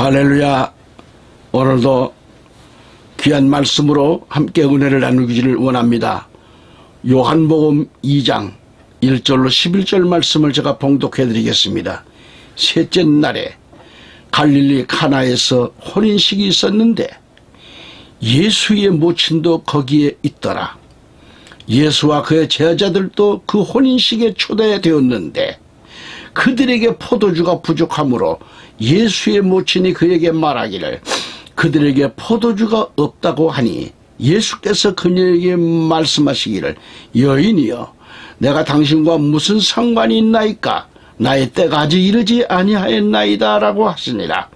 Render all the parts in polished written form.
할렐루야. 오늘도 귀한 말씀으로 함께 은혜를 나누기를 원합니다. 요한복음 2장 1절로 11절 말씀을 제가 봉독해 드리겠습니다. 셋째 날에 갈릴리 카나에서 혼인식이 있었는데 예수의 모친도 거기에 있더라. 예수와 그의 제자들도 그 혼인식에 초대되었는데 그들에게 포도주가 부족하므로 예수의 모친이 그에게 말하기를 그들에게 포도주가 없다고 하니 예수께서 그녀에게 말씀하시기를 여인이여 내가 당신과 무슨 상관이 있나이까 나의 때가 아직 이르지 아니하였나이다 라고 하시니라.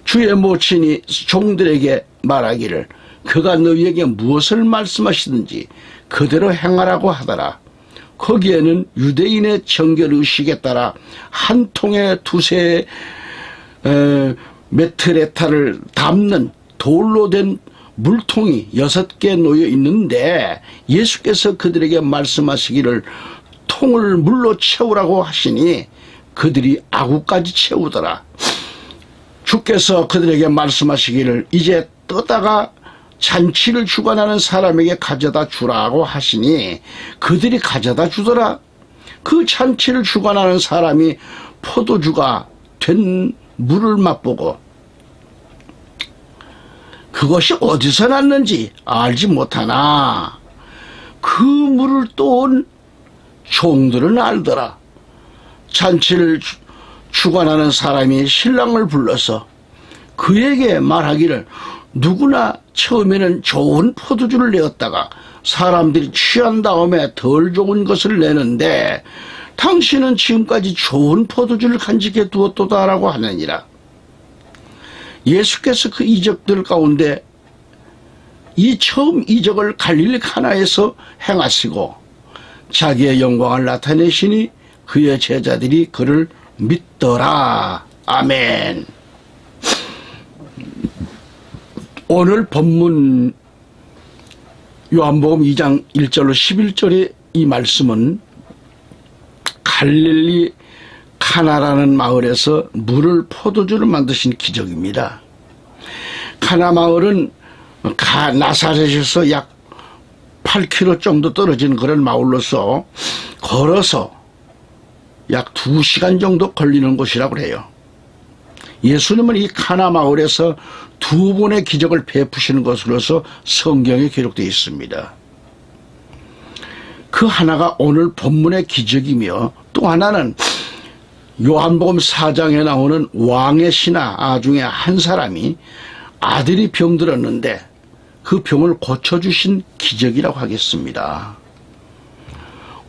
주의 모친이 종들에게 말하기를 그가 너희에게 무엇을 말씀하시든지 그대로 행하라고 하더라. 거기에는 유대인의 정결의식에 따라 한 통에 두세 메트레타를 담는 돌로 된 물통이 6개 놓여 있는데 예수께서 그들에게 말씀하시기를 통을 물로 채우라고 하시니 그들이 아구까지 채우더라. 주께서 그들에게 말씀하시기를 이제 떠다가 잔치를 주관하는 사람에게 가져다 주라고 하시니 그들이 가져다 주더라. 그 잔치를 주관하는 사람이 포도주가 된 물을 맛보고 그것이 어디서 났는지 알지 못하나 그 물을 떠온 종들은 알더라. 잔치를 주관하는 사람이 신랑을 불러서 그에게 말하기를 누구나 처음에는 좋은 포도주를 내었다가 사람들이 취한 다음에 덜 좋은 것을 내는데 당신은 지금까지 좋은 포도주를 간직해 두었도다라고 하느니라. 예수께서 그 이적들 가운데 이 처음 이적을 갈릴리 카나에서 행하시고 자기의 영광을 나타내시니 그의 제자들이 그를 믿더라. 아멘. 오늘 본문 요한복음 2장 1절로 11절의 이 말씀은 갈릴리 카나라는 마을에서 물을 포도주를 만드신 기적입니다. 카나 마을은 나사렛에서 약 8km 정도 떨어진 그런 마을로서 걸어서 약 2시간 정도 걸리는 곳이라고 해요. 예수님은 이 카나 마을에서 2번의 기적을 베푸시는 것으로서 성경에 기록되어 있습니다. 그 하나가 오늘 본문의 기적이며 또 하나는 요한복음 4장에 나오는 왕의 신하 중에 한 사람이 아들이 병들었는데 그 병을 고쳐주신 기적이라고 하겠습니다.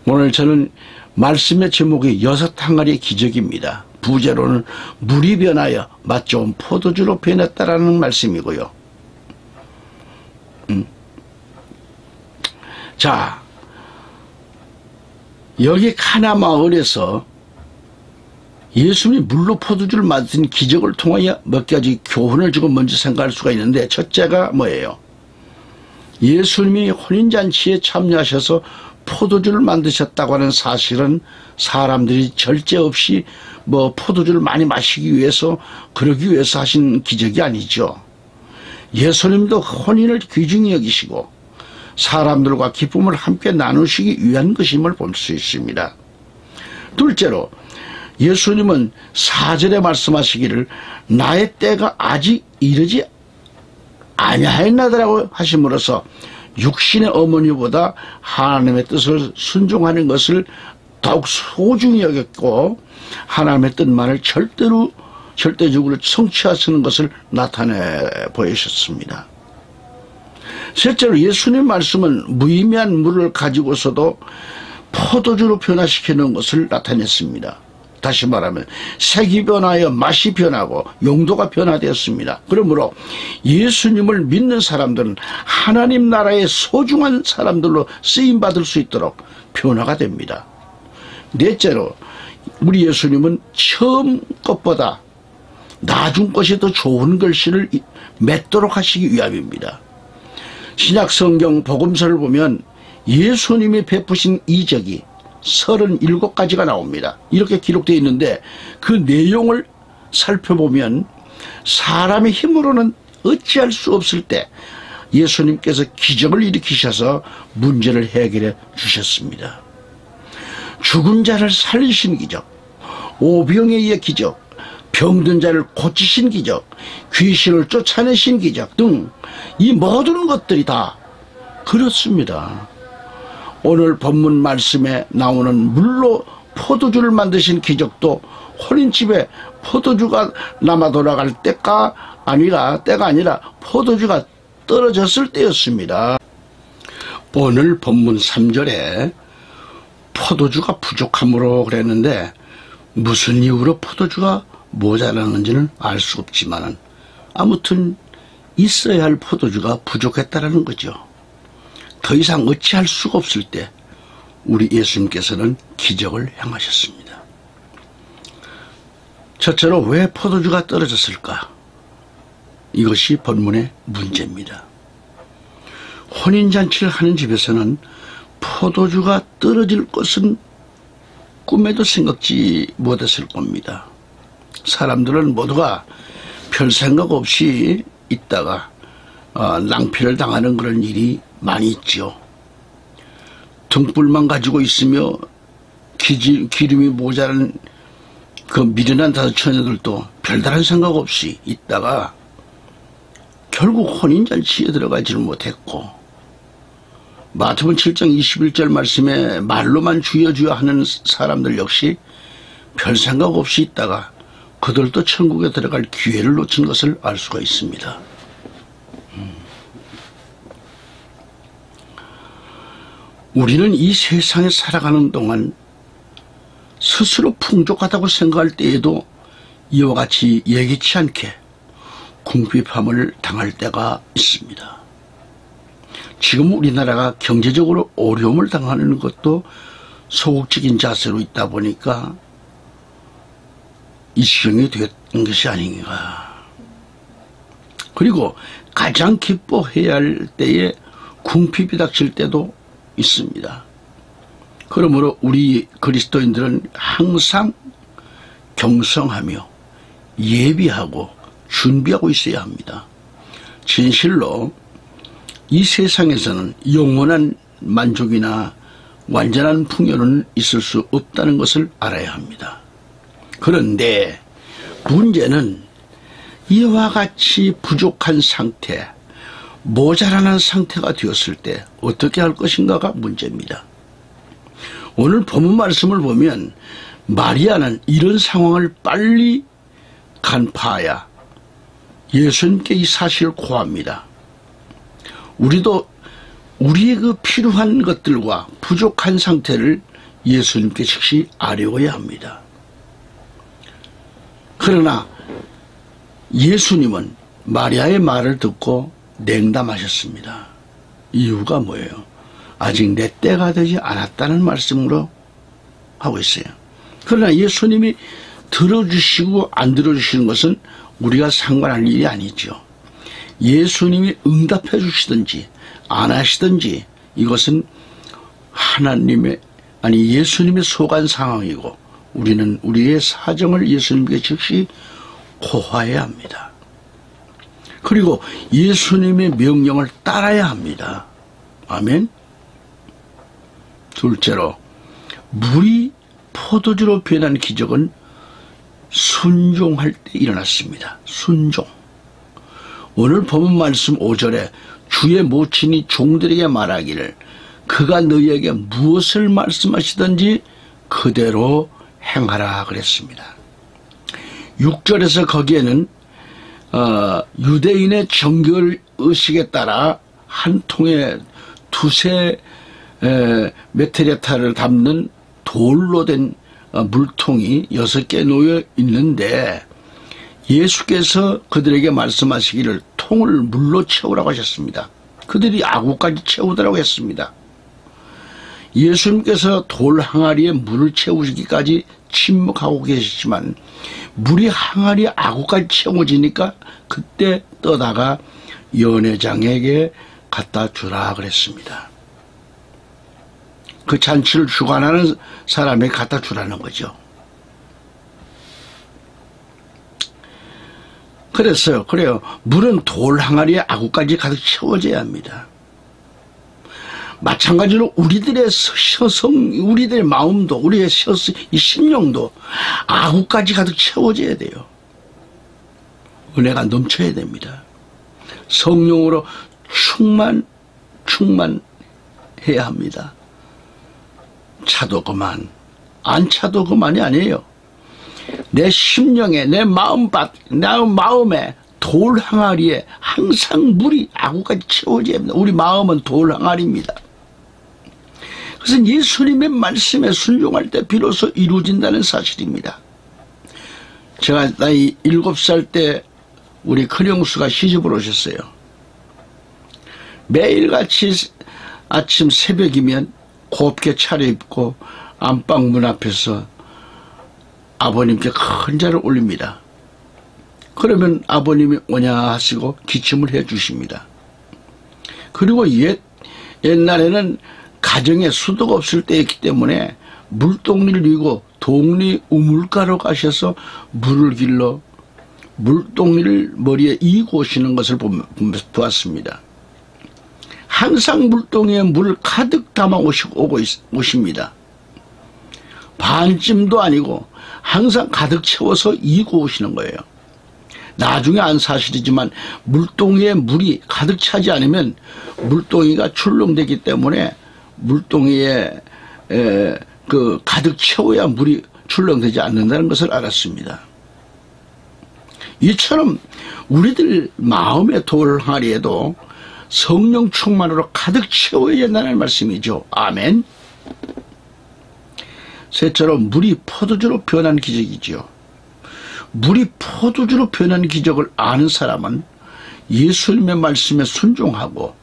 오늘 저는 말씀의 제목이 6항아리의 기적입니다. 부제로는 물이 변하여 맛 좋은 포도주로 변했다라는 말씀이고요. 자, 여기 카나 마을에서 예수님이 물로 포도주를 만든 기적을 통하여 몇 가지 교훈을 주고 먼저 생각할 수가 있는데 첫째가 뭐예요? 예수님이 혼인잔치에 참여하셔서 포도주를 만드셨다고 하는 사실은 사람들이 절제 없이 포도주를 많이 마시기 위해서 그러기 위해서 하신 기적이 아니죠. 예수님도 혼인을 귀중히 여기시고 사람들과 기쁨을 함께 나누시기 위한 것임을 볼 수 있습니다. 둘째로 예수님은 4절에 말씀하시기를 나의 때가 아직 이르지 아니하였나이다라고 하심으로써 육신의 어머니보다 하나님의 뜻을 순종하는 것을 더욱 소중히 여겼고 하나님의 뜻만을 절대적으로 성취하시는 것을 나타내 보이셨습니다. 셋째로 예수님 말씀은 무의미한 물을 가지고서도 포도주로 변화시키는 것을 나타냈습니다. 다시 말하면 색이 변하여 맛이 변하고 용도가 변화되었습니다. 그러므로 예수님을 믿는 사람들은 하나님 나라의 소중한 사람들로 쓰임받을 수 있도록 변화가 됩니다. 넷째로 우리 예수님은 처음 것보다 나중 것이 더 좋은 글씨를 맺도록 하시기 위함입니다. 신약성경 복음서를 보면 예수님이 베푸신 이적이 37가지가 나옵니다. 이렇게 기록되어 있는데 그 내용을 살펴보면 사람의 힘으로는 어찌할 수 없을 때 예수님께서 기적을 일으키셔서 문제를 해결해 주셨습니다. 죽은 자를 살리신 기적, 오병이어의 기적, 병든 자를 고치신 기적, 귀신을 쫓아내신 기적 등 이 모든 것들이 다 그렇습니다. 오늘 본문 말씀에 나오는 물로 포도주를 만드신 기적도 혼인집에 포도주가 남아 돌아갈 때가 아니라 포도주가 떨어졌을 때였습니다. 오늘 본문 3절에 포도주가 부족함으로 그랬는데 무슨 이유로 포도주가 모자라는지는 알 수 없지만 아무튼 있어야 할 포도주가 부족했다라는 거죠. 더 이상 어찌할 수가 없을 때 우리 예수님께서는 기적을 행하셨습니다. 첫째로 왜 포도주가 떨어졌을까? 이것이 본문의 문제입니다. 혼인잔치를 하는 집에서는 포도주가 떨어질 것은 꿈에도 생각지 못했을 겁니다. 사람들은 모두가 별 생각 없이 있다가 낭피를 당하는 그런 일이 많이 있죠. 등불만 가지고 있으며 기름이 모자란 그 미련한 다섯 처녀들도 별다른 생각 없이 있다가 결국 혼인잔치에 들어가지를 못했고, 마태복음 7장 21절 말씀에 말로만 주여 주여 하는 사람들 역시 별 생각 없이 있다가 그들도 천국에 들어갈 기회를 놓친 것을 알 수가 있습니다. 우리는 이 세상에 살아가는 동안 스스로 풍족하다고 생각할 때에도 이와 같이 예기치 않게 궁핍함을 당할 때가 있습니다. 지금 우리나라가 경제적으로 어려움을 당하는 것도 소극적인 자세로 있다 보니까 이 지경이 된 것이 아닌가. 그리고 가장 기뻐해야 할 때에 궁핍이 닥칠 때도 있습니다. 그러므로 우리 그리스도인들은 항상 경성하며 예비하고 준비하고 있어야 합니다. 진실로 이 세상에서는 영원한 만족이나 완전한 풍요는 있을 수 없다는 것을 알아야 합니다. 그런데 문제는 이와 같이 부족한 상태, 모자라는 상태가 되었을 때 어떻게 할 것인가가 문제입니다. 오늘 본문 말씀을 보면 마리아는 이런 상황을 빨리 간파하여 예수님께 이 사실을 고합니다. 우리도 우리의 그 필요한 것들과 부족한 상태를 예수님께 즉시 아뢰어야 합니다. 그러나 예수님은 마리아의 말을 듣고 냉담하셨습니다. 이유가 뭐예요? 아직 내 때가 되지 않았다는 말씀으로 하고 있어요. 그러나 예수님이 들어주시고 안 들어주시는 것은 우리가 상관할 일이 아니죠. 예수님이 응답해 주시든지 안 하시든지 이것은 예수님의 속한 상황이고 우리는 우리의 사정을 예수님께 즉시 고하해야 합니다. 그리고 예수님의 명령을 따라야 합니다. 아멘. 둘째로 물이 포도주로 변한 기적은 순종할 때 일어났습니다. 순종. 오늘 본문 말씀 5절에 주의 모친이 종들에게 말하기를 그가 너희에게 무엇을 말씀하시든지 그대로 행하라 그랬습니다. 6절에서 거기에는 유대인의 정결의식에 따라 한 통에 두세 메테레타를 담는 돌로 된 물통이 6개 놓여 있는데 예수께서 그들에게 말씀하시기를 통을 물로 채우라고 하셨습니다. 그들이 아구까지 채우더라고 했습니다. 예수님께서 돌 항아리에 물을 채우기까지 침묵하고 계시지만 물이 항아리 아구까지 채워지니까 그때 떠다가 연회장에게 갖다 주라 그랬습니다. 그 잔치를 주관하는 사람에게 갖다 주라는 거죠. 그랬어요. 그래요. 물은 돌 항아리에 아구까지 가득 채워져야 합니다. 마찬가지로 우리들의 우리들의 마음도, 우리의 이 심령도 아구까지 가득 채워져야 돼요. 은혜가 넘쳐야 됩니다. 성령으로 충만해야 합니다. 차도 그만, 안 차도 그만이 아니에요. 내 심령에, 내 마음에 돌 항아리에 항상 물이 아구까지 채워져야 합니다. 우리 마음은 돌 항아리입니다. 그것은 예수님의 말씀에 순종할 때 비로소 이루어진다는 사실입니다. 제가 나이 7살 때 우리 큰형수가 시집을 오셨어요. 매일같이 아침 새벽이면 곱게 차려입고 안방 문 앞에서 아버님께 큰 자를 올립니다. 그러면 아버님이 오냐 하시고 기침을 해 주십니다. 그리고 옛날에는 가정에 수도가 없을 때였기 때문에 물동리를 이고 동리 우물가로 가셔서 물을 길러 물동리를 머리에 이고 오시는 것을 보았습니다. 항상 물동이에 물을 가득 담아 오십니다. 반쯤도 아니고 항상 가득 채워서 이고 오시는 거예요. 나중에 안 사실이지만 물동이에 물이 가득 차지 않으면 물동이가 출렁되기 때문에 물동이에 가득 채워야 물이 출렁되지 않는다는 것을 알았습니다. 이처럼 우리들 마음의 돌 항아리에도 성령 충만으로 가득 채워야 된다는 말씀이죠. 아멘. 셋째로 물이 포도주로 변한 기적이죠. 물이 포도주로 변한 기적을 아는 사람은 예수님의 말씀에 순종하고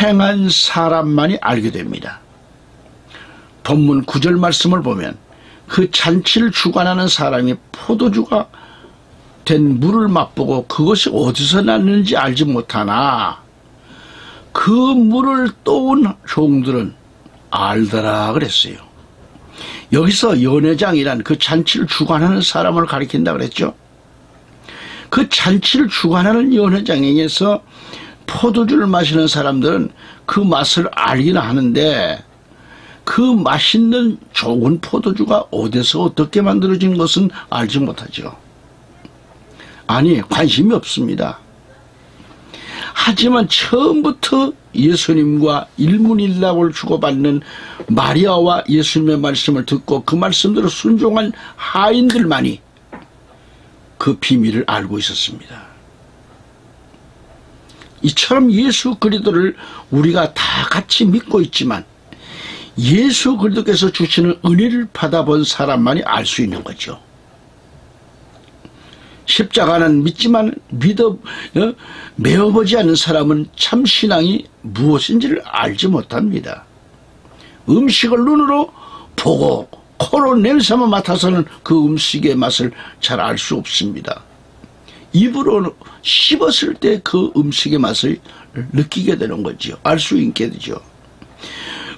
행한 사람만이 알게 됩니다. 본문 9절 말씀을 보면 그 잔치를 주관하는 사람이 포도주가 된 물을 맛보고 그것이 어디서 났는지 알지 못하나 그 물을 떠온 종들은 알더라 그랬어요. 여기서 연회장이란 그 잔치를 주관하는 사람을 가리킨다 그랬죠. 그 잔치를 주관하는 연회장에서 포도주를 마시는 사람들은 그 맛을 알긴 하는데 그 맛있는 좋은 포도주가 어디서 어떻게 만들어진 것은 알지 못하죠. 아니, 관심이 없습니다. 하지만 처음부터 예수님과 일문일답을 주고받는 마리아와 예수님의 말씀을 듣고 그 말씀대로 순종한 하인들만이 그 비밀을 알고 있었습니다. 이처럼 예수 그리스도를 우리가 다 같이 믿고 있지만 예수 그리스도께서 주시는 은혜를 받아본 사람만이 알 수 있는 거죠. 십자가는 믿지만 메어보지 않는 사람은 참 신앙이 무엇인지를 알지 못합니다. 음식을 눈으로 보고 코로 냄새만 맡아서는 그 음식의 맛을 잘 알 수 없습니다. 입으로 씹었을 때 그 음식의 맛을 느끼게 되는 거죠. 알 수 있게 되죠.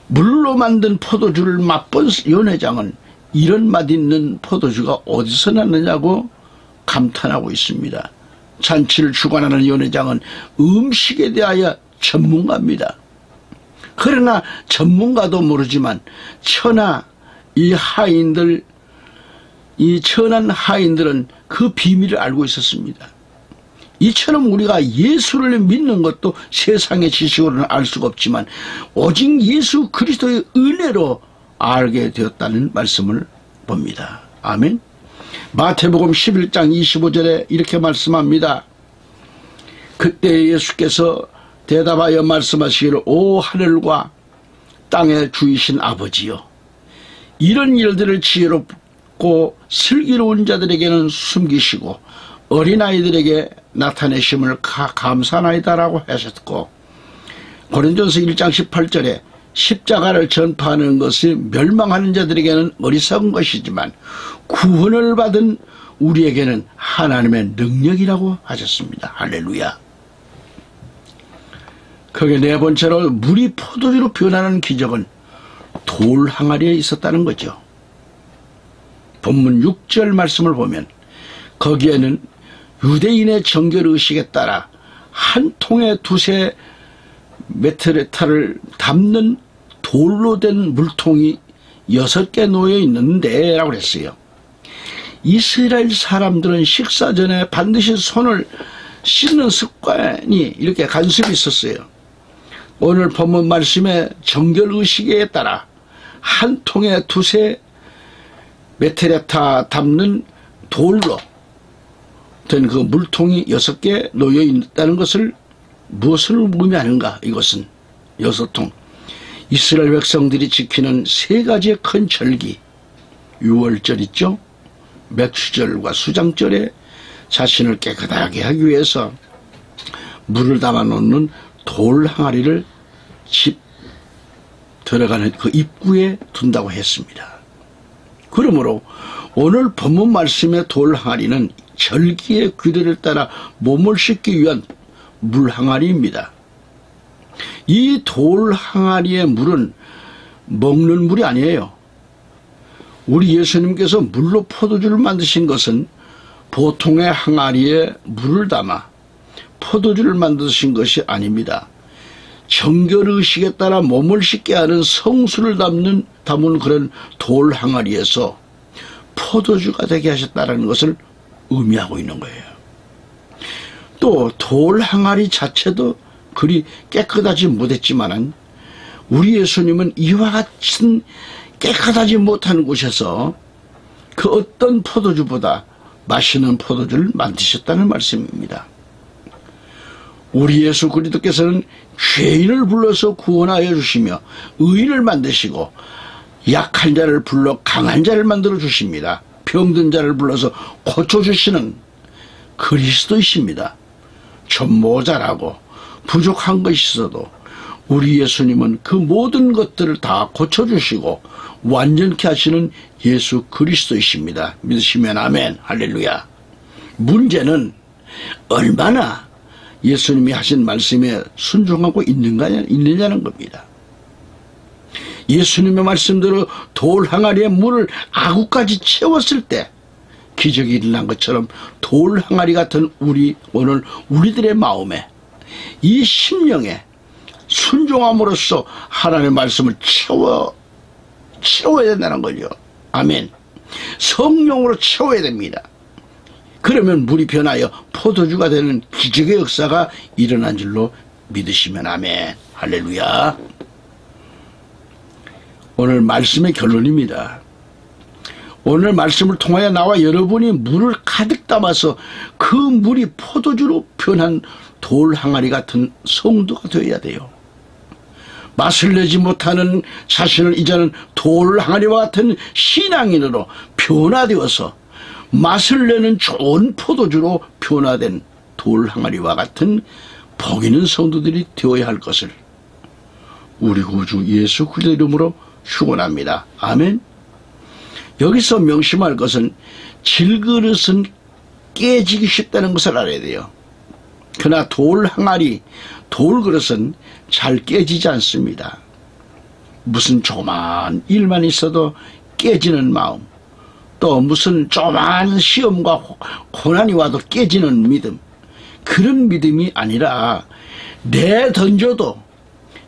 물로 만든 포도주를 맛본 연회장은 이런 맛있는 포도주가 어디서 났느냐고 감탄하고 있습니다. 잔치를 주관하는 연회장은 음식에 대하여 전문가입니다. 그러나 전문가도 모르지만 이 천한 하인들은 그 비밀을 알고 있었습니다. 이처럼 우리가 예수를 믿는 것도 세상의 지식으로는 알 수가 없지만 오직 예수 그리스도의 은혜로 알게 되었다는 말씀을 봅니다. 아멘. 마태복음 11장 25절에 이렇게 말씀합니다. 그때 예수께서 대답하여 말씀하시기를 오 하늘과 땅의 주이신 아버지여, 이런 일들을 지혜롭고 슬기로운 자들에게는 숨기시고 어린아이들에게 나타내심을 감사나이다라고 하셨고, 고린도전서 1장 18절에 십자가를 전파하는 것이 멸망하는 자들에게는 어리석은 것이지만 구원을 받은 우리에게는 하나님의 능력이라고 하셨습니다. 할렐루야. 거기에 네 번째로 물이 포도주로 변하는 기적은 돌 항아리에 있었다는 거죠. 본문 6절 말씀을 보면 거기에는 유대인의 정결의식에 따라 한 통에 두세 메트레타를 담는 돌로 된 물통이 6개 놓여 있는데 라고 그랬어요. 이스라엘 사람들은 식사 전에 반드시 손을 씻는 습관이 이렇게 간섭이 있었어요. 오늘 본문 말씀의 정결의식에 따라 한 통에 두세 메트레타 담는 돌로 된 그 물통이 6개 놓여 있다는 것을 무엇을 의미하는가? 이것은 6통. 이스라엘 백성들이 지키는 3가지의 큰 절기, 유월절 있죠? 맥주절과 수장절에 자신을 깨끗하게 하기 위해서 물을 담아 놓는 돌 항아리를 집 들어가는 그 입구에 둔다고 했습니다. 그러므로 오늘 본문 말씀의 돌 항아리는 절기의 규례를 따라 몸을 씻기 위한 물 항아리입니다. 이 돌 항아리의 물은 먹는 물이 아니에요. 우리 예수님께서 물로 포도주를 만드신 것은 보통의 항아리에 물을 담아 포도주를 만드신 것이 아닙니다. 정결의식에 따라 몸을 씻게 하는 성수를 담은 그런 돌 항아리에서 포도주가 되게 하셨다는 것을 의미하고 있는 거예요. 또 돌 항아리 자체도 그리 깨끗하지 못했지만은 우리 예수님은 이와 같은 깨끗하지 못한 곳에서 그 어떤 포도주보다 맛있는 포도주를 만드셨다는 말씀입니다. 우리 예수 그리스도께서는 죄인을 불러서 구원하여 주시며 의인을 만드시고 약한 자를 불러 강한 자를 만들어 주십니다. 병든 자를 불러서 고쳐주시는 그리스도이십니다. 좀 모자라고 부족한 것이 있어도 우리 예수님은 그 모든 것들을 다 고쳐주시고 완전케 하시는 예수 그리스도이십니다. 믿으시면 아멘. 할렐루야. 문제는 얼마나 예수님이 하신 말씀에 순종하고 있느냐는 겁니다. 예수님의 말씀대로 돌 항아리에 물을 아구까지 채웠을 때 기적이 일어난 것처럼 돌 항아리 같은 오늘 우리들의 마음에 이 심령에 순종함으로써 하나님의 말씀을 채워야 된다는 거죠. 아멘. 성령으로 채워야 됩니다. 그러면 물이 변하여 포도주가 되는 기적의 역사가 일어난 줄로 믿으시면 아멘. 할렐루야. 오늘 말씀의 결론입니다. 오늘 말씀을 통하여 나와 여러분이 물을 가득 담아서 그 물이 포도주로 변한 돌 항아리 같은 성도가 되어야 돼요. 맛을 내지 못하는 자신을 이제는 돌 항아리와 같은 신앙인으로 변화되어서 맛을 내는 좋은 포도주로 변화된 돌 항아리와 같은 복 있는 성도들이 되어야 할 것을 우리 구주 예수 그리스도 이름으로 축원합니다. 아멘. 여기서 명심할 것은 질그릇은 깨지기 쉽다는 것을 알아야 돼요. 그러나 돌 항아리, 돌 그릇은 잘 깨지지 않습니다. 무슨 조그만 일만 있어도 깨지는 마음, 또 무슨 조그만 시험과 고난이 와도 깨지는 믿음, 그런 믿음이 아니라 내던져도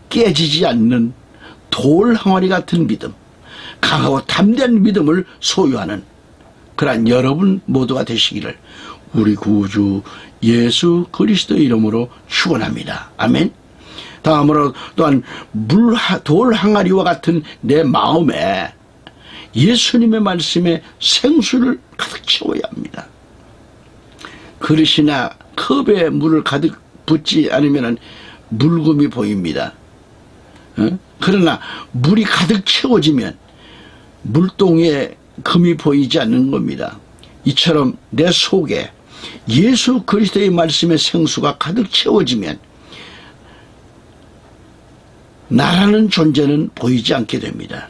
깨지지 않는 돌 항아리 같은 믿음, 강하고 담대한 믿음을 소유하는 그러한 여러분 모두가 되시기를 우리 구주 예수 그리스도의 이름으로 축원합니다. 아멘. 다음으로 또한 돌 항아리와 같은 내 마음에 예수님의 말씀에 생수를 가득 채워야 합니다. 그릇이나 컵에 물을 가득 붓지 않으면 물금이 보입니다. 그러나 물이 가득 채워지면 물동에 금이 보이지 않는 겁니다. 이처럼 내 속에 예수 그리스도의 말씀의 생수가 가득 채워지면 나라는 존재는 보이지 않게 됩니다.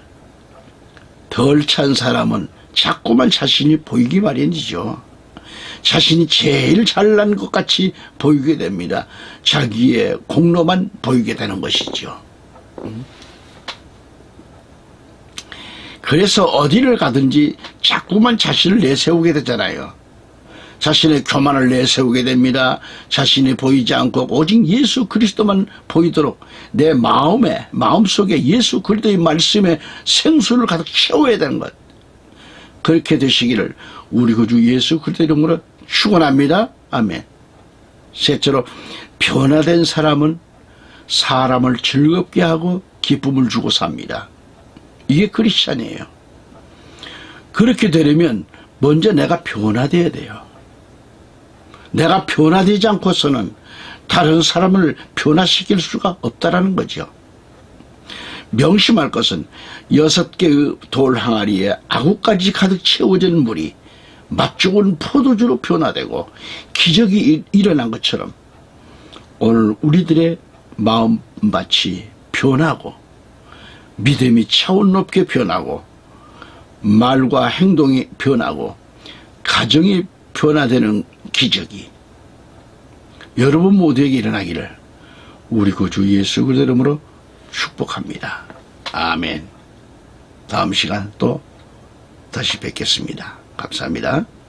덜 찬 사람은 자꾸만 자신이 보이기 마련이죠. 자신이 제일 잘난 것 같이 보이게 됩니다. 자기의 공로만 보이게 되는 것이죠. 그래서 어디를 가든지 자꾸만 자신을 내세우게 되잖아요. 자신의 교만을 내세우게 됩니다. 자신이 보이지 않고 오직 예수 그리스도만 보이도록 내 마음속에 예수 그리스도의 말씀에 생수를 가득 채워야 되는 것. 그렇게 되시기를 우리 구주 예수 그리스도 이름으로 축원합니다. 아멘. 셋째로, 변화된 사람은 사람을 즐겁게 하고 기쁨을 주고 삽니다. 이게 크리스찬이에요. 그렇게 되려면 먼저 내가 변화되어야 돼요. 내가 변화되지 않고서는 다른 사람을 변화시킬 수가 없다라는 거죠. 명심할 것은 6개의 돌 항아리에 아구까지 가득 채워진 물이 맛 좋은 포도주로 변화되고 기적이 일어난 것처럼 오늘 우리들의 마음밭이 변하고 믿음이 차원 높게 변하고 말과 행동이 변하고 가정이 변화되는 기적이 여러분 모두에게 일어나기를 우리 구주 예수 그리스도 이름으로 축복합니다. 아멘. 다음 시간 또 다시 뵙겠습니다. 감사합니다.